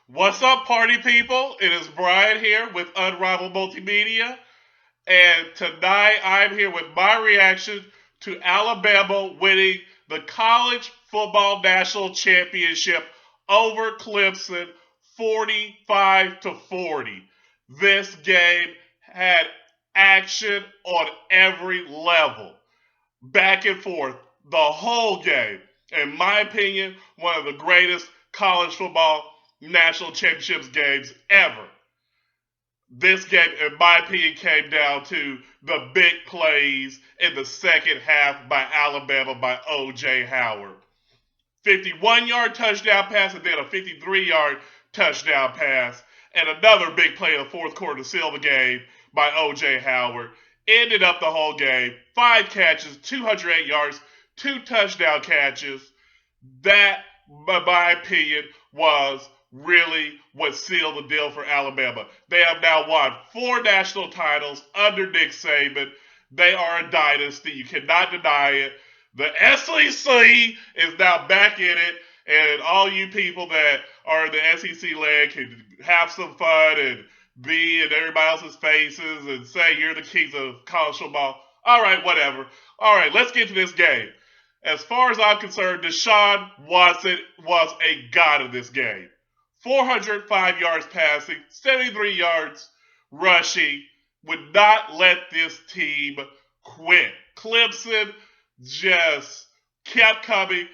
What's up, party people? It is Brian here with Unrivaled Multimedia, and tonight I'm here with my reaction to Alabama winning the College Football National Championship over Clemson 45 to 40. This game had action on every level, back and forth, the whole game. In my opinion, one of the greatest college football national championships games ever. This game, in my opinion, came down to the big plays in the second half by Alabama by O.J. Howard. 51-yard touchdown pass and then a 53-yard touchdown pass and another big play in the fourth quarter to seal the game by O.J. Howard. Ended up the whole game. 5 catches, 208 yards, 2 touchdown catches. That, in my opinion, was really what sealed the deal for Alabama. They have now won 4 national titles under Nick Saban. They are a dynasty. You cannot deny it. The SEC is now back in it, and all you people that are in the SEC land can have some fun and be in everybody else's faces and say you're the kings of college football. All right, whatever. All right, let's get to this game. As far as I'm concerned, Deshaun Watson was a god of this game. 405 yards passing, 73 yards rushing, would not let this team quit. Clemson just kept coming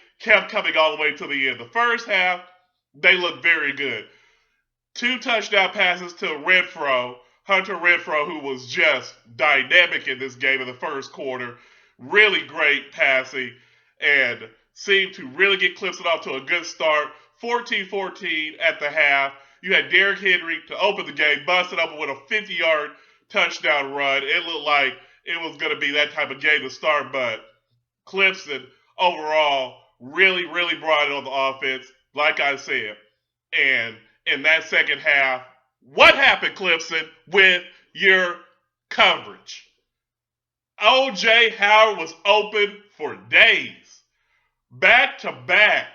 all the way to the end. The first half, they looked very good. 2 touchdown passes to Hunter Renfro, who was just dynamic in this game in the first quarter. Really great passing and seemed to really get Clemson off to a good start. 14-14 at the half. You had Derrick Henry to open the game, busted up with a 50-yard touchdown run. It looked like it was going to be that type of game to start, but Clemson overall really brought it on the offense, like I said. And in that second half, what happened, Clemson, with your coverage? O.J. Howard was open for days. Back to back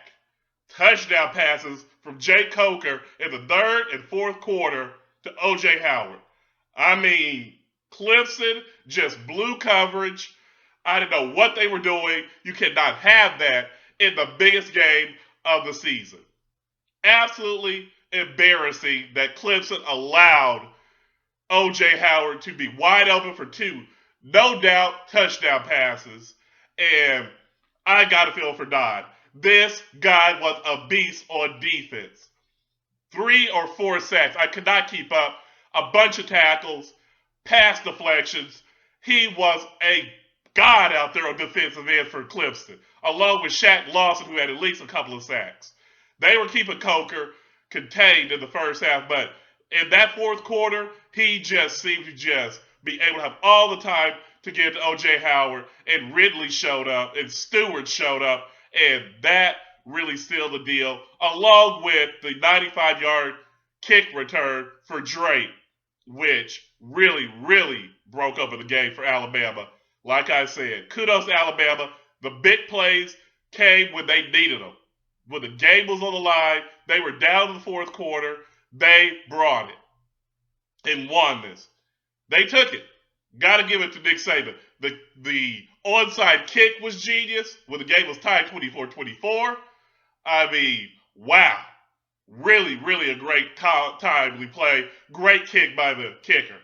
touchdown passes from Jake Coker in the third and fourth quarter to O.J. Howard. I mean, Clemson just blew coverage. I didn't know what they were doing. You cannot have that in the biggest game of the season. Absolutely embarrassing that Clemson allowed O.J. Howard to be wide open for two, no doubt, touchdown passes. And I got to feel for Dodd. This guy was a beast on defense. 3 or 4 sacks. I could not keep up. A bunch of tackles, pass deflections. He was a god out there on defensive end for Clemson, along with Shaq Lawson, who had at least a couple of sacks. They were keeping Coker contained in the first half, but in that fourth quarter, he just seemed to just be able to have all the time to get to O.J. Howard, and Ridley showed up, and Stewart showed up, and that really sealed the deal, along with the 95-yard kick return for Drake, which really broke up in the game for Alabama. Like I said, kudos to Alabama. The big plays came when they needed them. When the game was on the line, they were down in the fourth quarter. They brought it and won this. They took it. Got to give it to Nick Saban. The onside kick was genius when the game was tied 24-24. I mean, wow. Really a great timely play. Great kick by the kicker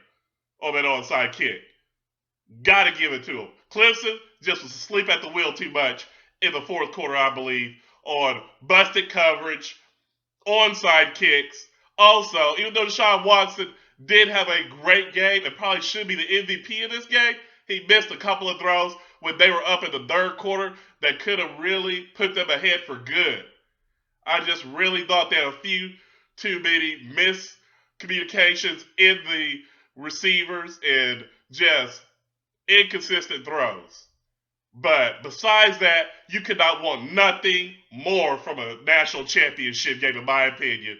on that onside kick. Got to give it to him. Clemson just was asleep at the wheel too much in the fourth quarter, I believe, on busted coverage, onside kicks. Also, even though Deshaun Watson did have a great game and probably should be the MVP in this game, he missed a couple of throws when they were up in the third quarter that could have really put them ahead for good. I just really thought they had a few too many miscommunications in the receivers and just inconsistent throws. But besides that, you could not want nothing more from a national championship game, in my opinion.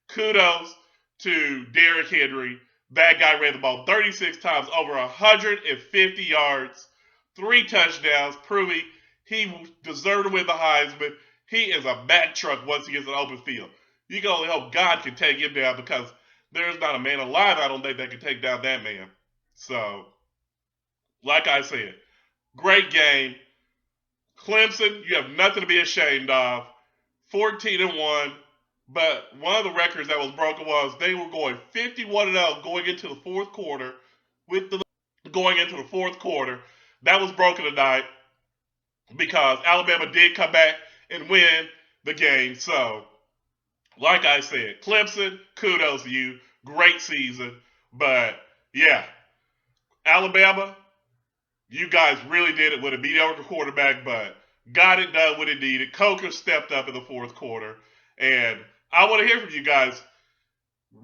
Kudos to Derrick Henry. That guy ran the ball 36 times, over 150 yards, 3 touchdowns, proving he deserved to win the Heisman. He is a Mack truck once he gets an open field. You can only hope God can take him down because there's not a man alive, I don't think, that can take down that man. So, like I said, great game. Clemson, you have nothing to be ashamed of. 14-1. But one of the records that was broken was they were going 51-0 going into the fourth quarter. With the going into the fourth quarter, that was broken tonight because Alabama did come back and win the game. So, like I said, Clemson, kudos to you. Great season. But yeah, Alabama, you guys really did it with a mediocre quarterback, but got it done when it needed. Coker stepped up in the fourth quarter. And I want to hear from you guys.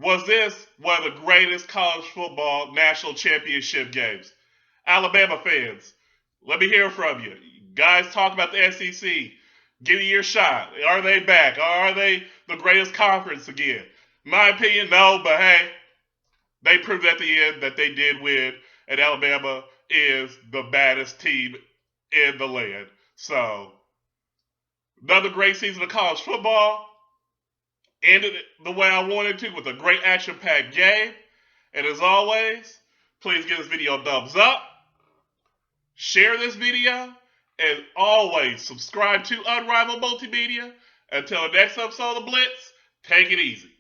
Was this one of the greatest college football national championship games? Alabama fans, let me hear from you. Guys, talk about the SEC. Give me your shot. Are they back? Are they the greatest conference again? My opinion, no, but hey, they proved at the end that they did win, and Alabama is the baddest team in the land. So, another great season of college football. Ended it the way I wanted to with a great action packed game. And as always, please give this video a thumbs up, share this video, and always subscribe to Unrivaled Multimedia. Until the next episode of The Blitz, take it easy.